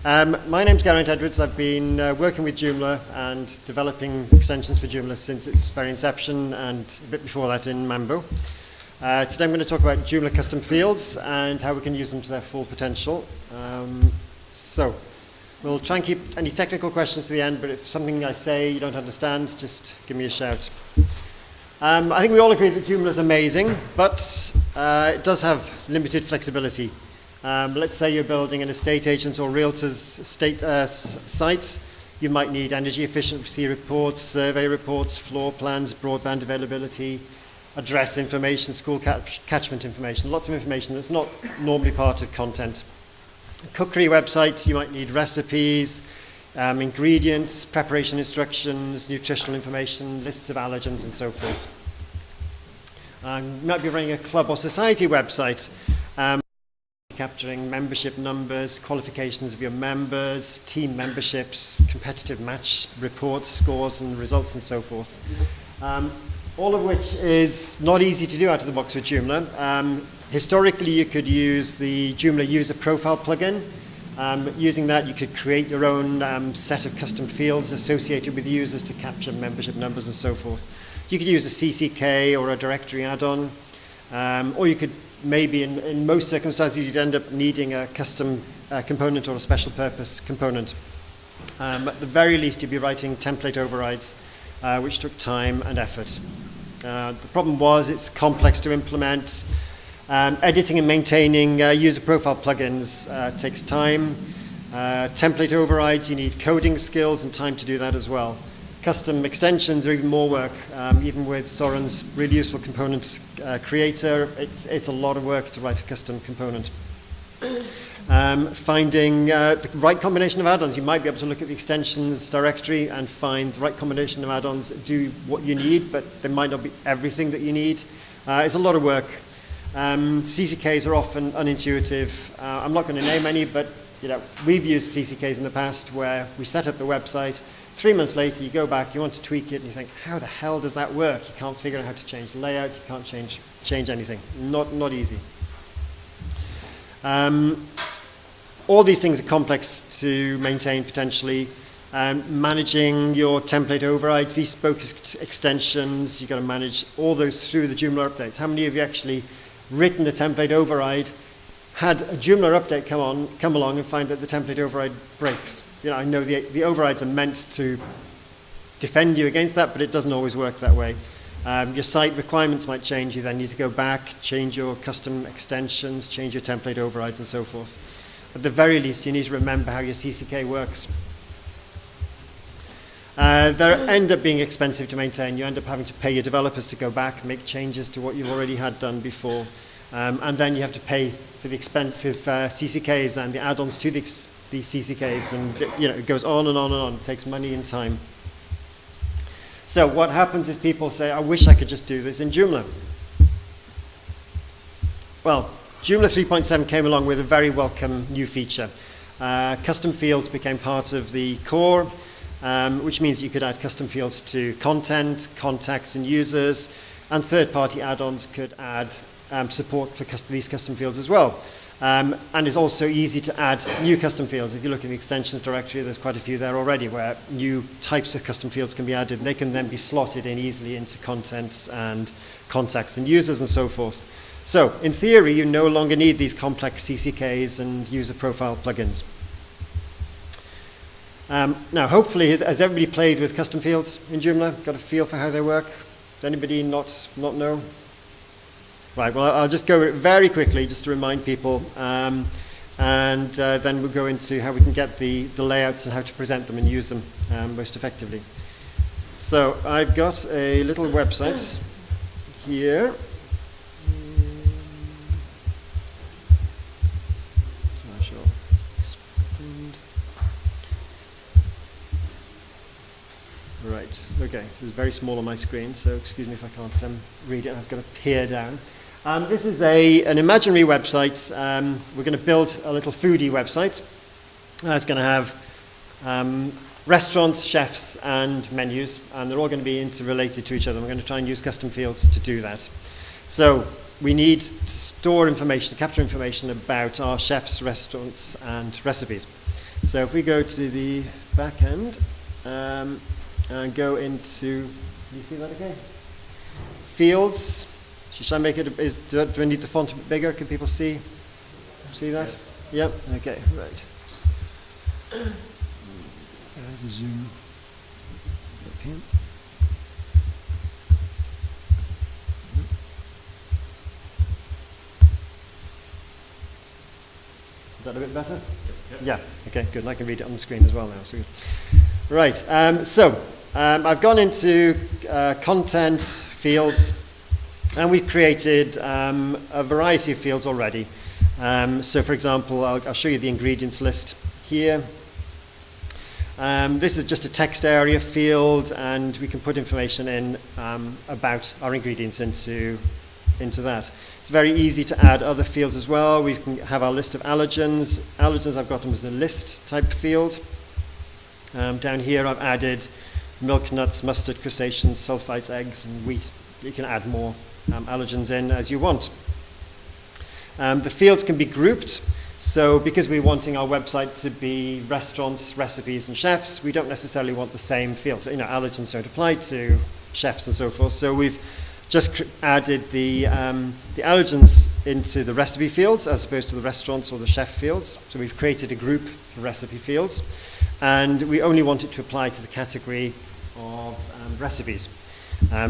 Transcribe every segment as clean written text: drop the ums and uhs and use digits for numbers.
My name's Geraint. I've been working with Joomla and developing extensions for Joomla since its very inception and a bit before that in Mambo. Today I'm going to talk about Joomla custom fields and how we can use them to their full potential. So we'll try and keep any technical questions to the end, but if something I say you don't understand, just give me a shout. I think we all agree that Joomla is amazing, but it does have limited flexibility. Let's say you're building an estate agent or realtor's site. You might need energy efficiency reports, survey reports, floor plans, broadband availability, address information, school catchment information, lots of information that's not normally part of content. Cookery websites, you might need recipes, ingredients, preparation instructions, nutritional information, lists of allergens, and so forth. You might be running a club or society website, capturing membership numbers, qualifications of your members, team memberships, competitive match reports, scores and results, and so forth. All of which is not easy to do out of the box with Joomla. Historically, you could use the Joomla user profile plugin. Using that, you could create your own set of custom fields associated with users to capture membership numbers and so forth. You could use a CCK or a directory add-on, or you could maybe in most circumstances you'd end up needing a custom component or a special purpose component. At the very least you'd be writing template overrides, which took time and effort. The problem was it's complex to implement. Editing and maintaining user profile plugins takes time. Template overrides, you need coding skills and time to do that as well. Custom extensions are even more work. Even with Soren's really useful component creator, it's a lot of work to write a custom component. Finding the right combination of add-ons. You might be able to look at the extensions directory and find the right combination of add-ons that do what you need, but they might not be everything that you need. It's a lot of work. CCKs are often unintuitive. I'm not going to name any, but we've used CCKs in the past where we set up the website. 3 months later, you go back, you want to tweak it, and you think, how the hell does that work? You can't figure out how to change the layout, you can't change anything. Not easy. All these things are complex to maintain potentially. Managing your template overrides, bespoke extensions, you've got to manage all those through the Joomla updates. How many of you actually written the template override, had a Joomla update come along and find that the template override breaks? I know the overrides are meant to defend you against that, but it doesn't always work that way. Your site requirements might change. You then need to go back, change your custom extensions, change your template overrides, and so forth. At the very least, you need to remember how your CCK works. They end up being expensive to maintain. You end up having to pay your developers to go back and make changes to what you've already had done before. And then you have to pay for the expensive CCKs and the add-ons to these CCKs, and it goes on and on and on. It takes money and time. So what happens is people say, I wish I could just do this in Joomla. Well, Joomla 3.7 came along with a very welcome new feature. Custom fields became part of the core, which means you could add custom fields to content, contacts and users, and third-party add-ons could add support for these custom fields as well. And it's also easy to add new custom fields. If you look at the extensions directory, there's quite a few there already where new types of custom fields can be added, and they can then be slotted in easily into contents and contacts and users and so forth. So, in theory, you no longer need these complex CCKs and user profile plugins. Now, hopefully, has everybody played with custom fields in Joomla? Got a feel for how they work? Does anybody not know? Right, well, I'll just go very quickly just to remind people, and then we'll go into how we can get the layouts and how to present them and use them most effectively. So I've got a little website here. Right, okay, this is very small on my screen, so excuse me if I can't read it. I've got to peer down. This is an imaginary website. We're going to build a little foodie website. It's going to have restaurants, chefs, and menus, and they're all going to be interrelated to each other. We're going to try and use custom fields to do that. So we need to store information, capture information about our chefs, restaurants, and recipes. So if we go to the back end and go into, do you see that okay? Fields. Should I make it, do I need the font a bit bigger? Can people see that? Yep, okay, right. There's a zoom up here. Is that a bit better? Yep. Yeah, okay, good. And I can read it on the screen as well now. So good. Right, I've gone into content fields, and we've created a variety of fields already. So for example, I'll show you the ingredients list here. This is just a text area field, and we can put information in about our ingredients into that. It's very easy to add other fields as well. We can have our list of allergens. Allergens, I've got them as a list type field. Down here I've added milk, nuts, mustard, crustaceans, sulfites, eggs, and wheat. You can add more allergens in as you want. The fields can be grouped. So because we're wanting our website to be restaurants, recipes, and chefs, we don't necessarily want the same fields. So, allergens don't apply to chefs and so forth. So we've just added the allergens into the recipe fields as opposed to the restaurants or the chef fields. So we've created a group for recipe fields, and we only want it to apply to the category of recipes.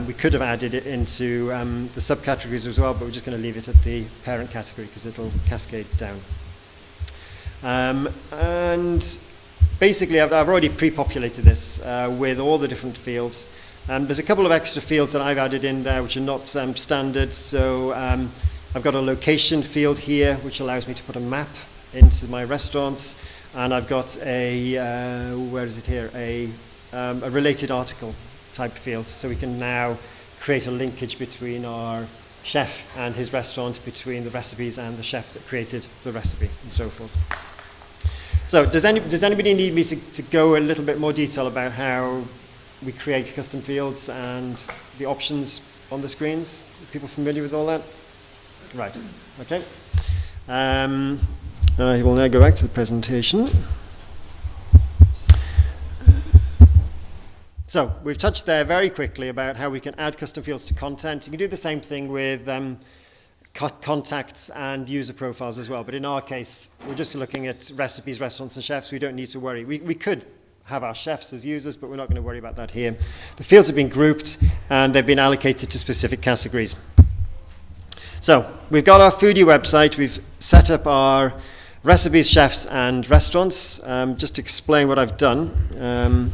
We could have added it into the subcategories as well, but we're just going to leave it at the parent category because it'll cascade down. And basically, I've already pre-populated this with all the different fields. There's a couple of extra fields that I've added in there which are not standard. So I've got a location field here, which allows me to put a map into my restaurants. And I've got a, where is it here? A related article type field. So we can now create a linkage between our chef and his restaurant, between the recipes and the chef that created the recipe, and so forth. So does anybody need me to go a little bit more detail about how we create custom fields and the options on the screens? Are people familiar with all that? Right, okay. I will now go back to the presentation. So we've touched there very quickly about how we can add custom fields to content. You can do the same thing with contacts and user profiles as well. But in our case, we're just looking at recipes, restaurants, and chefs. We don't need to worry. We could have our chefs as users, but we're not going to worry about that here. The fields have been grouped, and they've been allocated to specific categories. So we've got our foodie website. We've set up our recipes, chefs, and restaurants. Just to explain what I've done,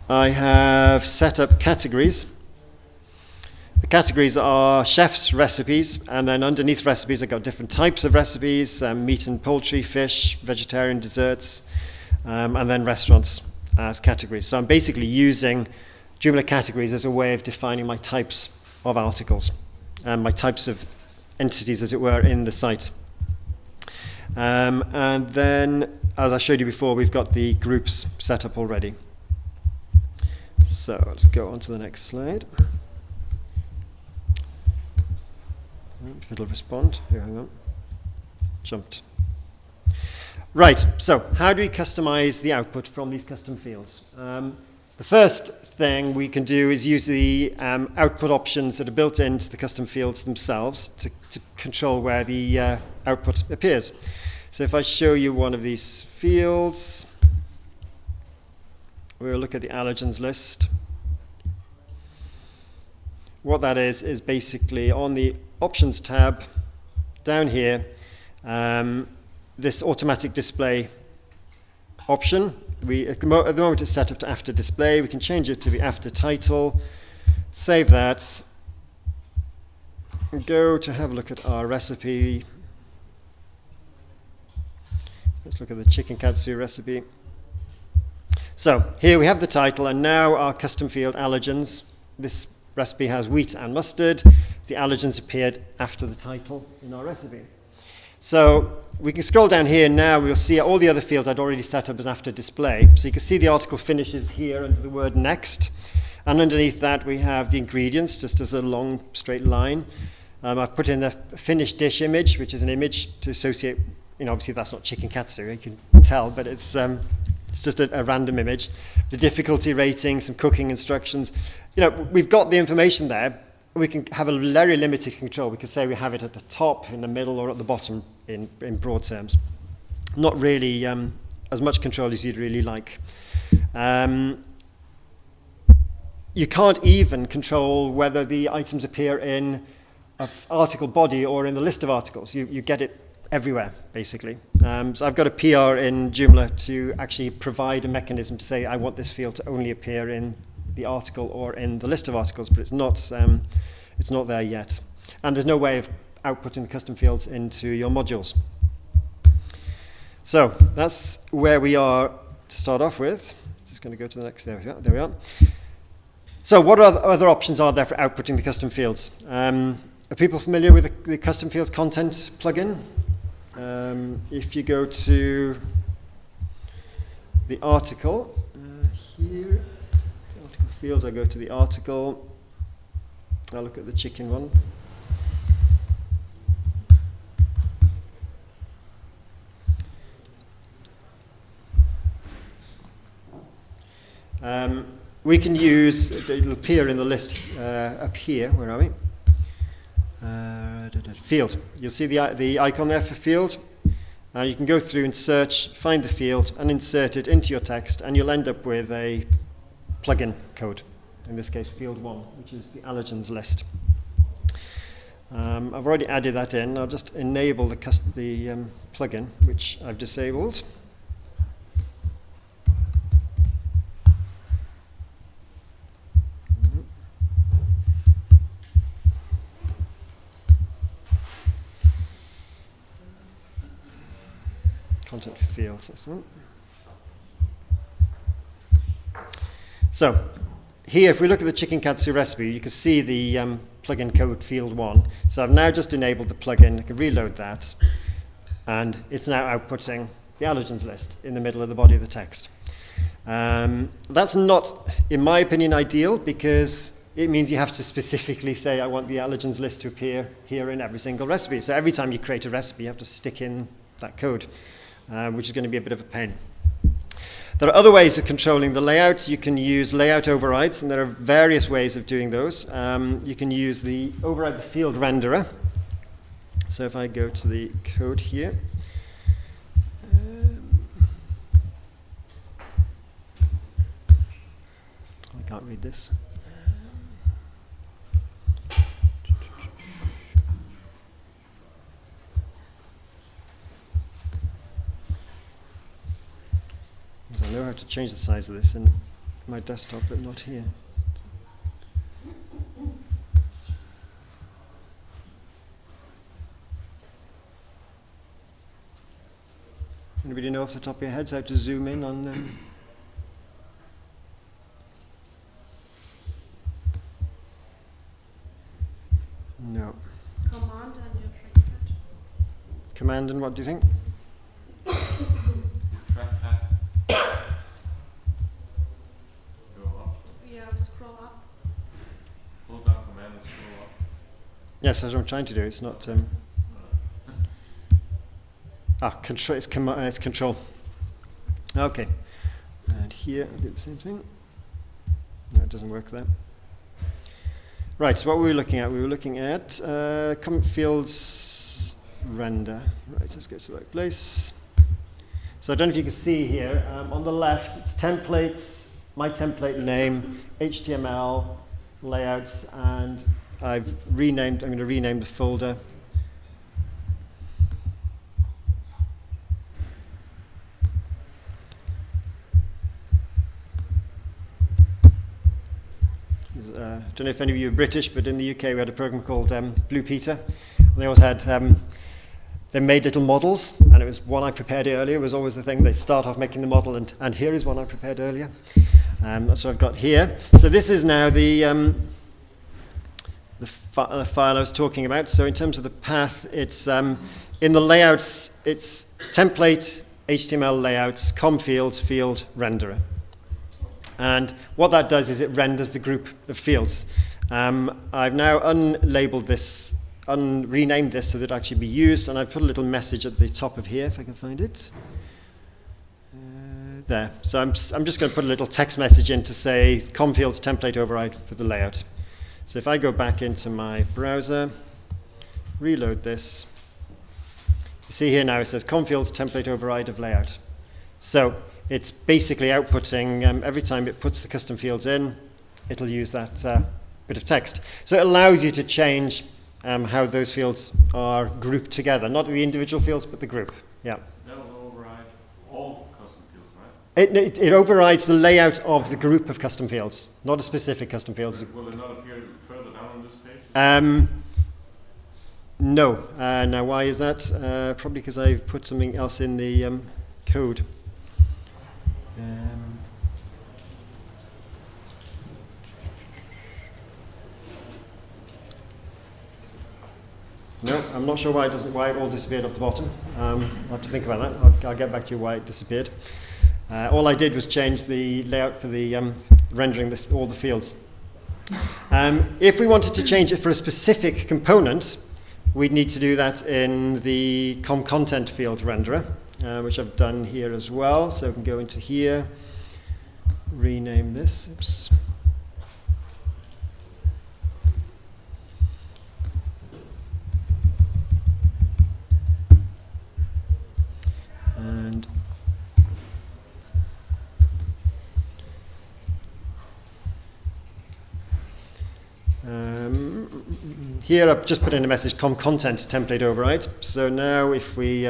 I have set up categories. The categories are chefs, recipes, and then underneath recipes I've got different types of recipes, meat and poultry, fish, vegetarian desserts, and then restaurants as categories. So I'm basically using Joomla categories as a way of defining my types of articles, and my types of entities, as it were, in the site. And then, as I showed you before, we've got the groups set up already. So let's go on to the next slide. It'll respond. Here, hang on. It's jumped. Right, so how do we customize the output from these custom fields? The first thing we can do is use the output options that are built into the custom fields themselves to control where the output appears. So if I show you one of these fields, we'll look at the allergens list. What that is basically on the options tab down here, this automatic display option. At the moment it's set up to after display. We can change it to the after title, save that, and go to have a look at our recipe. Let's look at the chicken katsu recipe. So here we have the title, and now our custom field allergens. This recipe has wheat and mustard. The allergens appeared after the title in our recipe. So we can scroll down here now. We'll see all the other fields I'd already set up as after display. So you can see the article finishes here under the word next. And underneath that we have the ingredients, just as a long straight line. I've put in the finished dish image, which is an image to associate obviously that's not chicken katsu, you can tell, but it's just a random image. The difficulty rating, some cooking instructions. We've got the information there. We can have a very limited control. We can say we have it at the top, in the middle, or at the bottom in broad terms. Not really as much control as you'd really like. You can't even control whether the items appear in an article body or in the list of articles. You get it everywhere, basically. So I've got a PR in Joomla to actually provide a mechanism to say I want this field to only appear in the article or in the list of articles, but it's not there yet. And there's no way of outputting the custom fields into your modules. So that's where we are to start off with. Just going to go to the next, there we are. So what other options are there for outputting the custom fields? Are people familiar with the custom fields content plugin? If you go to the article, here, the article fields, I go to the article, I'll look at the chicken one. We can use, it'll appear in the list up here, where are we? Field. You'll see the icon there for field. You can go through and search, find the field, and insert it into your text, and you'll end up with a plugin code. In this case, field 1, which is the allergens list. I've already added that in. I'll just enable the plugin, which I've disabled. Content fields, that's the one. So here, if we look at the chicken katsu recipe, you can see the plugin code field 1. So I've now just enabled the plugin. I can reload that, and it's now outputting the allergens list in the middle of the body of the text. That's not, in my opinion, ideal, because it means you have to specifically say, I want the allergens list to appear here in every single recipe. So every time you create a recipe, you have to stick in that code. Which is going to be a bit of a pain. There are other ways of controlling the layout. You can use layout overrides, and there are various ways of doing those. You can use the override the field renderer. So if I go to the code here, I can't read this. I know how to change the size of this in my desktop, but not here. Anybody know off the top of your heads how to zoom in on them? No. Command and your trackpad. Command and what do you think? Scroll up. Hold down command and scroll up. Yes, that's what I'm trying to do. It's not. Control. It's control. Okay. And here, I'll do the same thing. No, it doesn't work there. Right. So what were we looking at? We were looking at comment fields render. Right. Let's go to the right place. So I don't know if you can see here. On the left, it's templates. My template name, HTML, layouts, and I'm going to rename the folder. I don't know if any of you are British, but in the UK we had a program called Blue Peter. And they always had, they made little models, and it was one I prepared earlier was always the thing. They start off making the model, and here is one I prepared earlier. That's what I've got here. So this is now the file I was talking about. So in terms of the path, it's in the layouts, it's template, HTML layouts, com fields, field renderer. And what that does is it renders the group of fields. I've now unlabeled this renamed this so that it actually be used, and I've put a little message at the top of here, if I can find it. There. So I'm just going to put a little text message in to say ComFields template override for the layout. So if I go back into my browser, reload this, you see here now it says ComFields template override of layout. So it's basically outputting, every time it puts the custom fields in, it'll use that bit of text. So it allows you to change how those fields are grouped together, not the individual fields, but the group. Yeah. That will override all custom fields, right? It overrides the layout of the group of custom fields, not a specific custom fields. Will it not appear further down on this page? No. Now, why is that? Probably because I've put something else in the code. No, I'm not sure why it all disappeared off the bottom. I'll have to think about that. I'll get back to you why it disappeared. All I did was change the layout for the rendering all the fields. If we wanted to change it for a specific component, we'd need to do that in the content field renderer, which I've done here as well. So I can go into here, rename this. Oops. And here I've just put in a message content template override. So now if we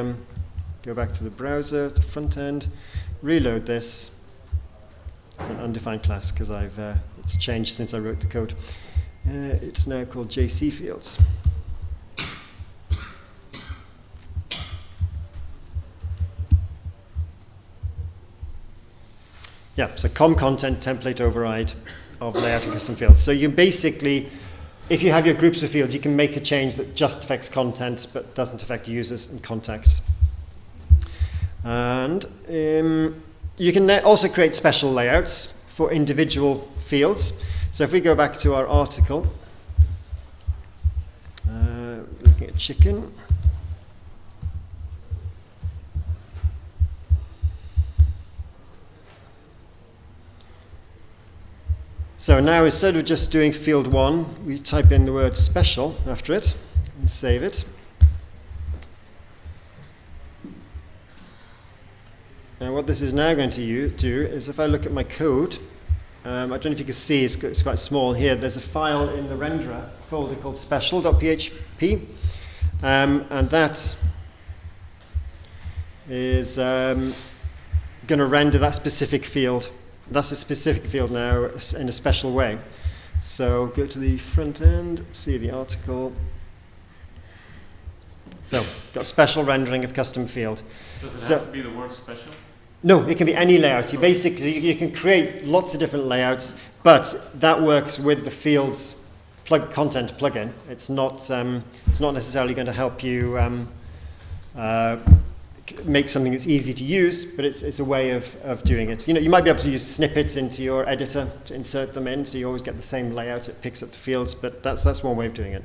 go back to the browser, the front end, reload this. It's an undefined class because it's changed since I wrote the code. It's now called JC fields. Yeah, so content template override of layout and custom fields. So you basically, if you have your groups of fields, you can make a change that just affects content but doesn't affect users and contacts. And you can also create special layouts for individual fields. So if we go back to our article, looking at chicken. So now instead of just doing field 1, we type in the word special after it and save it. And what this is now going to do is if I look at my code, I don't know if you can see, it's quite small here. There's a file in the renderer folder called special.php, and that is going to render that specific field. That's a specific field now in a special way. So go to the front end, see the article. So got special rendering of custom field. Does it have to be the word special? No, it can be any layout. You can create lots of different layouts, but that works with the fields content plugin. It's not necessarily going to help you make something that's easy to use, but it's a way of doing it. You know, you might be able to use snippets into your editor to insert them in, so you always get the same layout. It picks up the fields, but that's one way of doing it.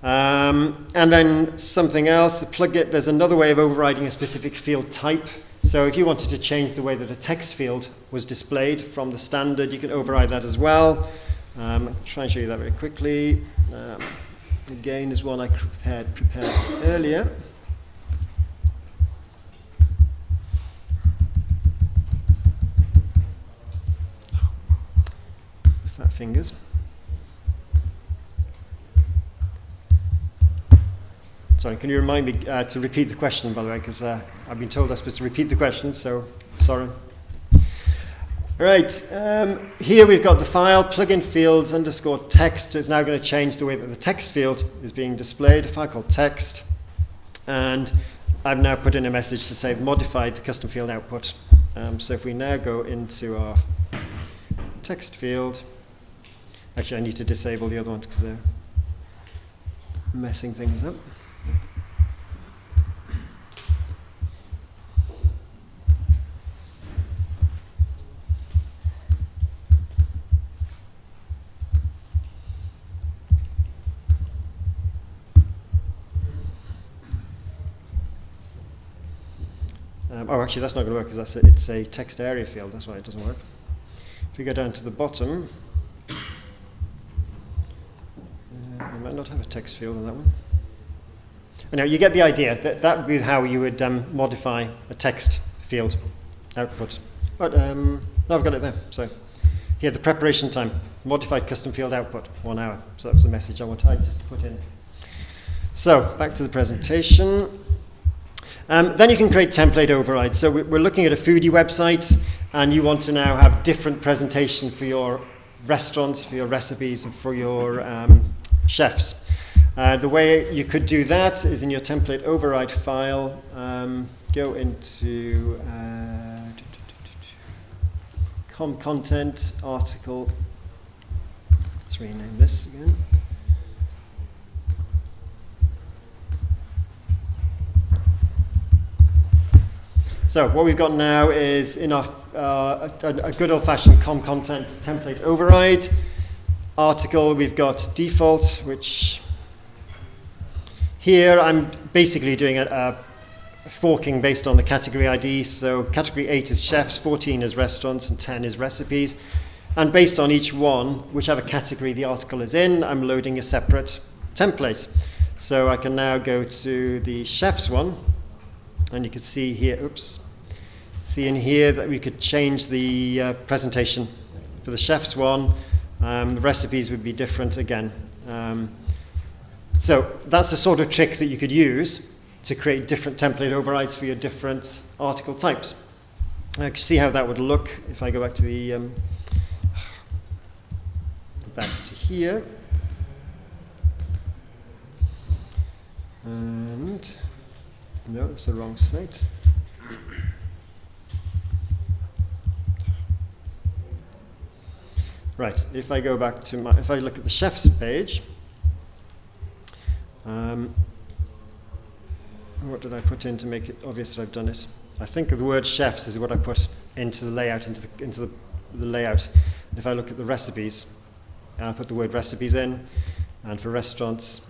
And then something else, the plugin. There's another way of overriding a specific field type. So if you wanted to change the way that a text field was displayed from the standard, you can override that as well. I'll try and show you that very quickly. Again, is one I prepared earlier. Fat fingers. Sorry, can you remind me to repeat the question, by the way, because I've been told I'm supposed to repeat the question, so sorry. All right, here we've got the file, plugin fields underscore text. So it's now going to change the way that the text field is being displayed, a file called text. And I've now put in a message to say modified the custom field output. So if we now go into our text field, actually I need to disable the other one because they're messing things up. Oh, actually, that's not going to work because it's a text area field. That's why it doesn't work. If we go down to the bottom, we might not have a text field on that one. Now, you get the idea. That would be how you would modify a text field output. But no, I've got it there. So here, the preparation time, modified custom field output, 1 hour. So that was the message I wanted just to put in. So back to the presentation. Then you can create template overrides. So we're looking at a foodie website, and you want to now have different presentation for your restaurants, for your recipes, and for your chefs. The way you could do that is in your template override file, go into content, article. Let's rename this again. So what we've got now is enough a good old-fashioned content template override. Article, we've got default, which here I'm basically doing a forking based on the category ID. So category 8 is chefs, 14 is restaurants, and 10 is recipes. And based on each one, whichever category the article is in, I'm loading a separate template. So I can now go to the chefs one. And you can see here, see in here that we could change the presentation. For the chef's one, the recipes would be different again. So that's the sort of trick that you could use to create different template overrides for your different article types. I can see how that would look if I go back to the back to here. And no, that's the wrong site. Right, if I go back to if I look at the chef's page, what did I put in to make it obvious that I've done it? I think the word chefs is what I put into the layout, into the layout. And if I look at the recipes, I put the word recipes in, and for restaurants,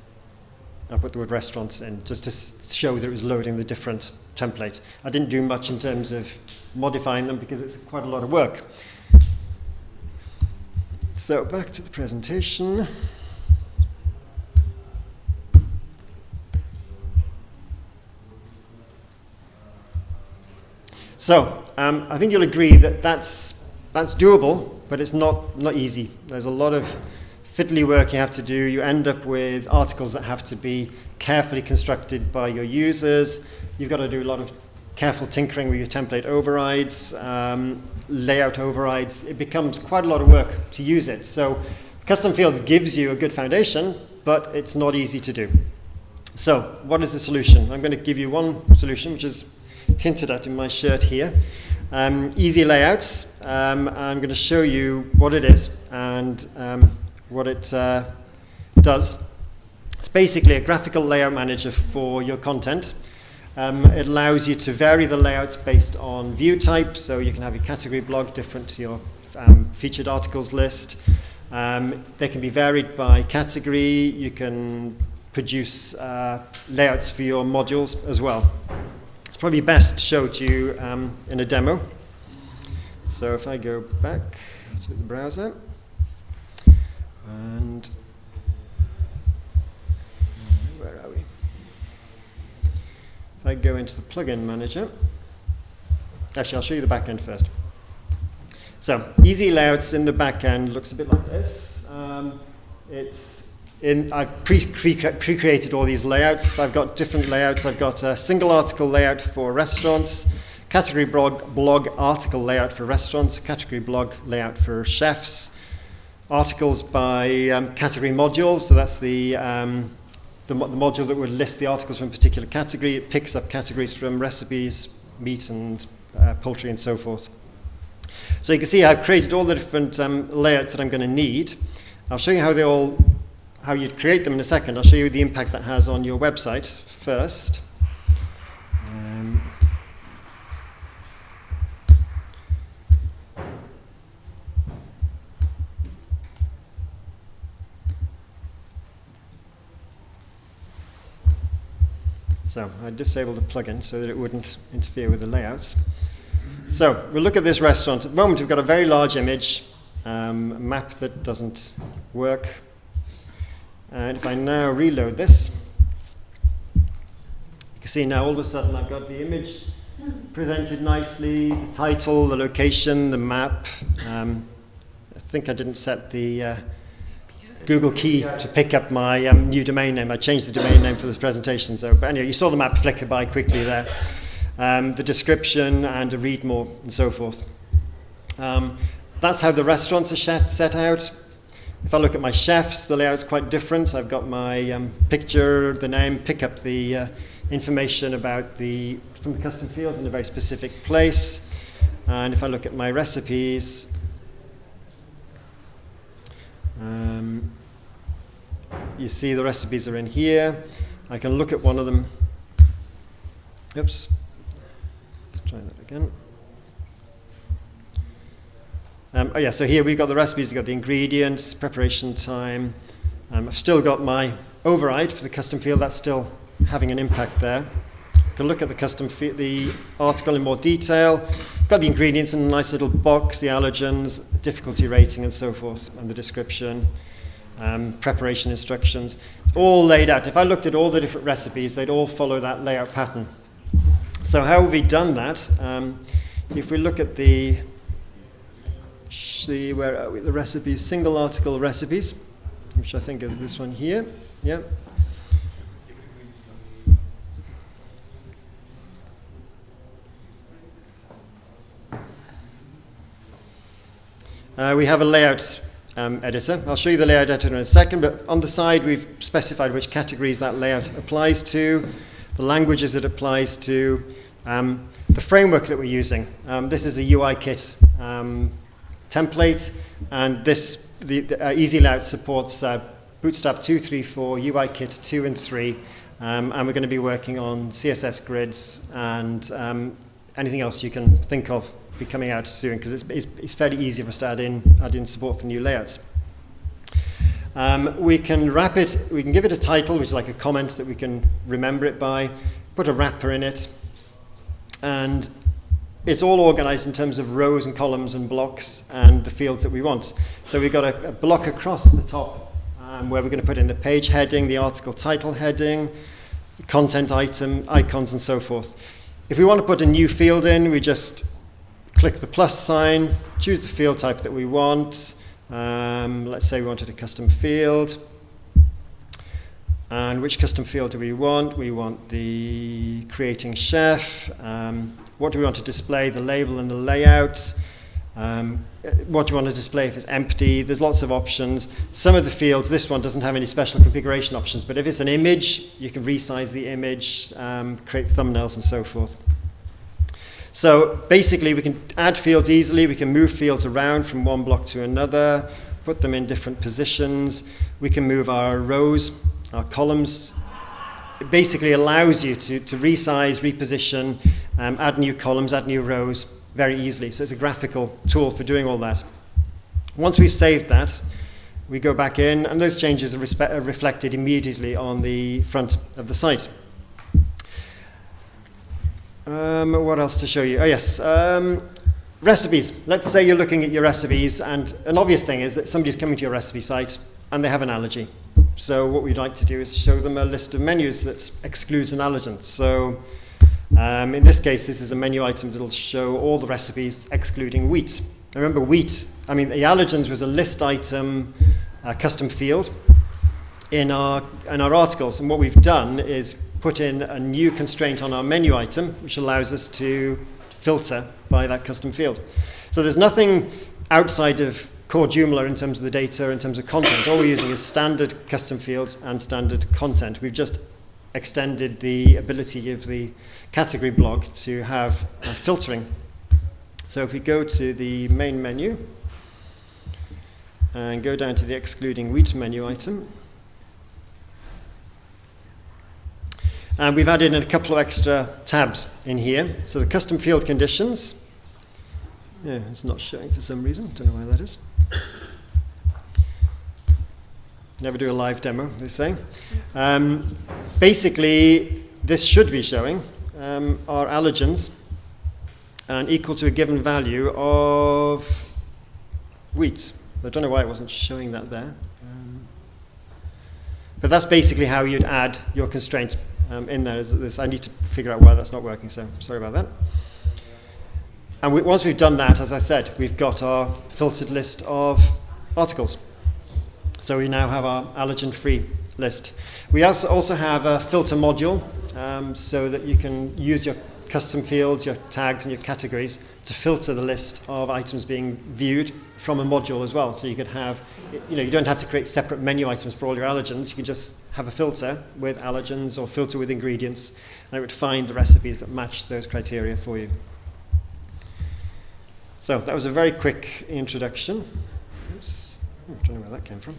I put the word restaurants in just to show that it was loading the different template. I didn't do much in terms of modifying them because it's quite a lot of work. So back to the presentation. So I think you'll agree that that's doable, but it's not easy. There's a lot of fiddly work you have to do. You end up with articles that have to be carefully constructed by your users. You've got to do a lot of careful tinkering with your template overrides, layout overrides. It becomes quite a lot of work to use it. So custom fields gives you a good foundation, but it's not easy to do. So what is the solution? I'm going to give you one solution, which is hinted at in my shirt here. Easy layouts. I'm going to show you what it is and what it does. It's basically a graphical layout manager for your content. It allows you to vary the layouts based on view type, so you can have your category blog different to your featured articles list. They can be varied by category. You can produce layouts for your modules as well. It's probably best showed to you in a demo. So if I go back to the browser, and where are we? If I go into the plugin manager, actually I'll show you the back end first. So easy layouts in the back end looks a bit like this. I've pre-created all these layouts. I've got different layouts. I've got a single article layout for restaurants, category blog article layout for restaurants, category blog layout for chefs, articles by category module. So that's the module that would list the articles from a particular category. It picks up categories from recipes, meat and poultry and so forth. So you can see I've created all the different layouts that I'm going to need. I'll show you how you create them in a second. I'll show you the impact that has on your website first. So I disabled the plugin so that it wouldn't interfere with the layouts. So we'll look at this restaurant. At the moment we've got a very large image, a map that doesn't work. And if I now reload this, you can see now all of a sudden I've got the image presented nicely, the title, the location, the map. I think I didn't set the Google key to pick up my new domain name. I changed the domain name for this presentation. So, but anyway, you saw the map flicker by quickly there. The description and a read more and so forth. That's how the restaurants are set out. If I look at my chefs, the layout's quite different. I've got my picture, the name, pick up the information about from the custom field in a very specific place. And if I look at my recipes, you see the recipes are in here. I can look at one of them. Oops. Let's try that again. So here we've got the recipes, we've got the ingredients, preparation time. I've still got my override for the custom field. That's still having an impact there. You can look at the article in more detail. Got the ingredients in a nice little box, the allergens, difficulty rating and so forth, and the description, preparation instructions. It's all laid out. If I looked at all the different recipes, they'd all follow that layout pattern. So how have we done that? If we look at where are we? The recipes, single article recipes, which I think is this one here. Yeah. We have a layout editor. I'll show you the layout editor in a second, but on the side we've specified which categories that layout applies to, the languages it applies to, the framework that we're using. This is a UIKit template, and the Easy Layout supports Bootstrap 2, 3, 4, UIKit 2 and 3, and we're going to be working on CSS grids and anything else you can think of be coming out soon, because it's fairly easy for us to add in support for new layouts. We can wrap it, we can give it a title, which is like a comment that we can remember it by, put a wrapper in it, and it's all organized in terms of rows and columns and blocks and the fields that we want. So we've got a block across the top where we're going to put in the page heading, the article title heading, content item, icons and so forth. If we want to put a new field in, we just click the plus sign, choose the field type that we want. Let's say we wanted a custom field. And which custom field do we want? We want the creating chef. What do we want to display? The label and the layout. What do you want to display if it's empty? There's lots of options. Some of the fields, this one doesn't have any special configuration options, but if it's an image, you can resize the image, create thumbnails and so forth. So basically we can add fields easily, we can move fields around from one block to another, put them in different positions, we can move our rows, our columns. It basically allows you to resize, reposition, add new columns, add new rows very easily. So it's a graphical tool for doing all that. Once we've saved that, we go back in, and those changes are reflected immediately on the front of the site. What else to show you? Oh yes, recipes. Let's say you're looking at your recipes, and an obvious thing is that somebody's coming to your recipe site and they have an allergy. So what we'd like to do is show them a list of menus that excludes an allergen. So in this case, this is a menu item that will show all the recipes excluding wheat. Remember wheat, the allergens was a list item, custom field in our articles. And what we've done is put in a new constraint on our menu item, which allows us to filter by that custom field. So there's nothing outside of core Joomla in terms of the data, in terms of content. All we're using is standard custom fields and standard content. We've just extended the ability of the category blog to have filtering. So if we go to the main menu and go down to the excluding wheat menu item, and we've added in a couple of extra tabs in here. So the custom field conditions. Yeah, it's not showing for some reason. Don't know why that is. Never do a live demo, they say. Basically, this should be showing are allergens and equal to a given value of wheat. I don't know why it wasn't showing that there. But that's basically how you'd add your constraint in there. I need to figure out why that's not working, so sorry about that. And once we've done that, as I said, we've got our filtered list of articles. So we now have our allergen-free list. We also have a filter module so that you can use your custom fields, your tags, and your categories to filter the list of items being viewed from a module as well. So you could have, you don't have to create separate menu items for all your allergens. You can just have a filter with allergens or filter with ingredients, and it would find the recipes that match those criteria for you. So that was a very quick introduction. Oops. I don't know where that came from.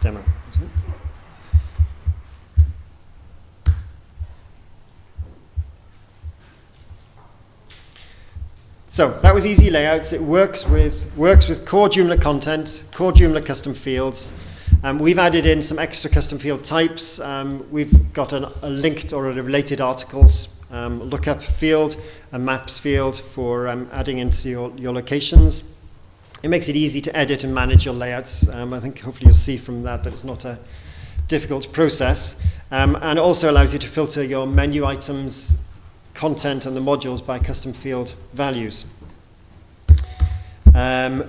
Demo, is it? So that was easy layouts. It works with core Joomla content, core Joomla custom fields. We've added in some extra custom field types. We've got a linked or a related articles lookup field, a maps field for adding into your locations. It makes it easy to edit and manage your layouts. I think hopefully you'll see from that it's not a difficult process. And it also allows you to filter your menu items, content, and the modules by custom field values.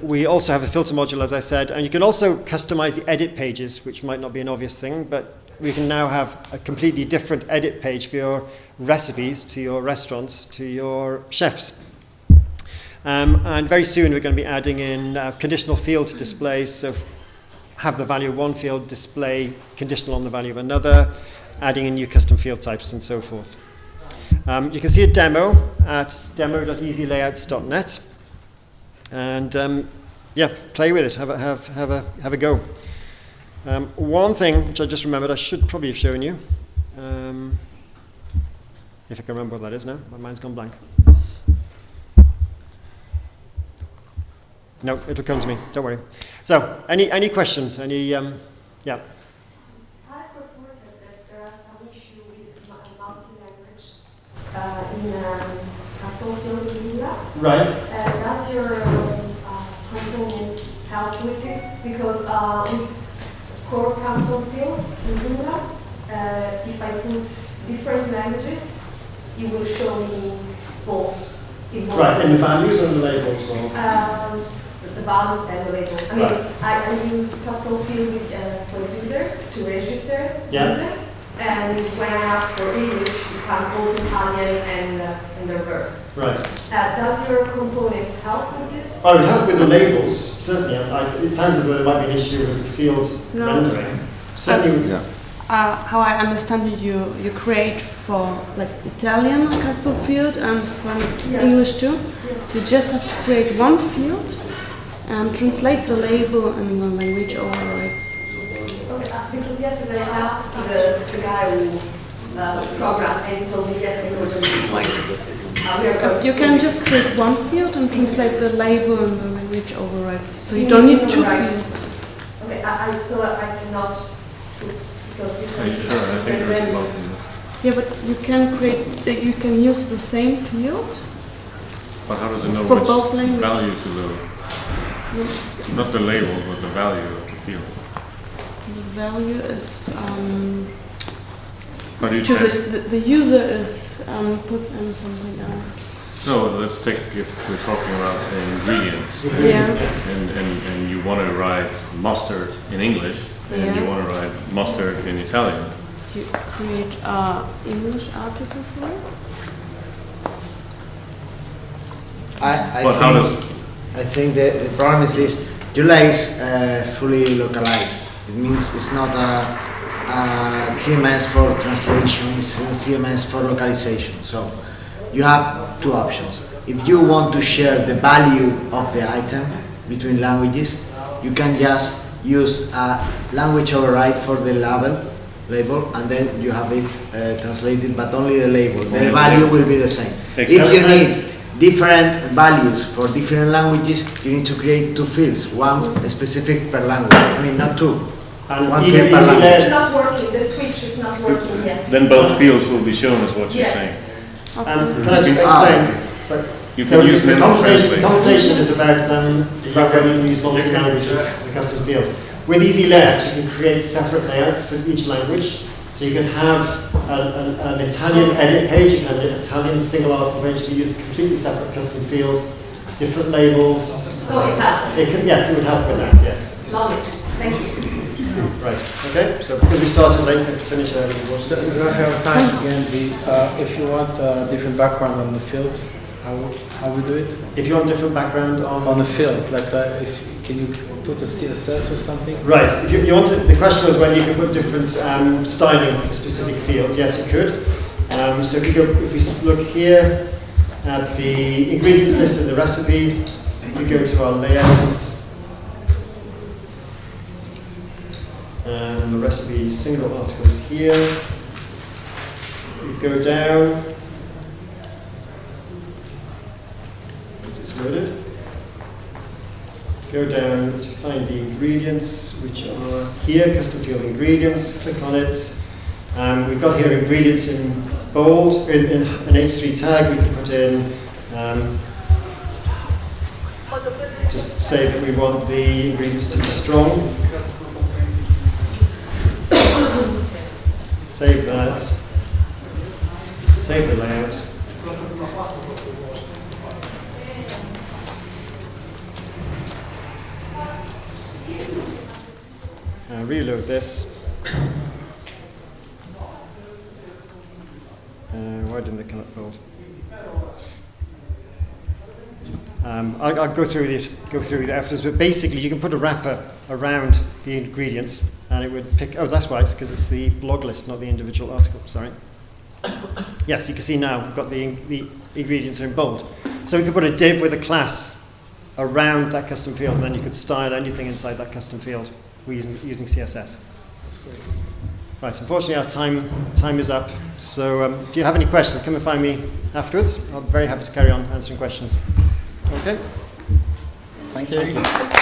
We also have a filter module, as I said, and you can also customize the edit pages, which might not be an obvious thing, but we can now have a completely different edit page for your recipes, to your restaurants, to your chefs. And very soon we're going to be adding in conditional field displays, so have the value of one field display conditional on the value of another, adding in new custom field types and so forth. You can see a demo at demo.easylayouts.net. And yeah, play with it. Have a go. One thing which I just remembered, I should probably have shown you, if I can remember what that is now. My mind's gone blank. No, it'll come to me. Don't worry. So, any questions? Yeah. I've reported that there are some issue with multi-language in custom field in Joomla. Right. Does your components help with this? Because with core custom field in Joomla, if I put different languages, it will show me both. Right, in the values or in the labels? Or? The values and the labels. I mean, Right. I use custom field for the user to register user, and when I ask for English, it comes also Italian and the reverse. Right. Does your components help with this? Oh, it would help with the labels, certainly. It sounds as though there might be an issue with the field rendering. Certainly. How I understand it, you create for like Italian custom field and from English too. Yes. You just have to create one field and translate the label and the language overrides. Okay, because yesterday I asked the guy who programmed and he told me yes, I know. You can just create one field and translate the label and the language overrides. So you don't need two fields. Okay, so I cannot. Are you sure? I think there's a bug in this. Yeah, but you can create. You can use the same field. But how does it know For which both languages. value to load? Not the label, but the value of the field. The value is How do you to check? the user is puts in something else. No, let's take if we're talking about ingredients. Yeah. And you want to write mustard in English, and you Yeah. want to write mustard in Italian. You create an English article for it. I think the problem is this: Joomla is fully localized. It means it's not a CMS for translation; it's a CMS for localization. So you have two options. If you want to share the value of the item between languages, you can just use a language override for the label, and then you have it translated, but only the label. The value will be the same. If you need different values for different languages, you need to create two fields, one specific per language. I mean, not two. And One easy field per layers. language. It's not working, the switch is not working yet. Then both fields will be shown, is what you're Yes. saying. Can I just explain? Sorry. You So can use the minimal conversation translate. is about whether you can use multiple languages as a custom field. With easy layouts, you can create separate layouts for each language. So you could have an Italian edit page, you can have an Italian single article page, you can use a completely separate custom field, different labels. So it has. Yes, it would help with that, yes. Love it. Thank you. Right, okay, so because we started late, we have to finish early. We don't have time again. If you want a different background on the field, how we do it? If you want different background On the field, like can you put a CSS or something? Right. If you want to, the question was whether you could put different styling for specific fields. Yes, you could. So if we look here at the ingredients list in the recipe, we go to our layouts. And the recipe single article is here. We go down. It's loaded. Go down to find the ingredients, which are here, custom field ingredients, click on it. We've got here ingredients in bold, in an H3 tag, we can put in, just say that we want the ingredients to be strong. Save that, save the layout. Reload this. Why didn't it come up bold? I'll go through it afterwards, but basically you can put a wrapper around the ingredients and it would pick, oh that's why, it's because it's the blog list, not the individual article, sorry. Yes, you can see now we've got the ingredients are in bold. So we could put a div with a class around that custom field and then you could style anything inside that custom field using CSS. Right, unfortunately our time is up, so if you have any questions, come and find me afterwards. I'm very happy to carry on answering questions. Okay? Thank you. Thank you.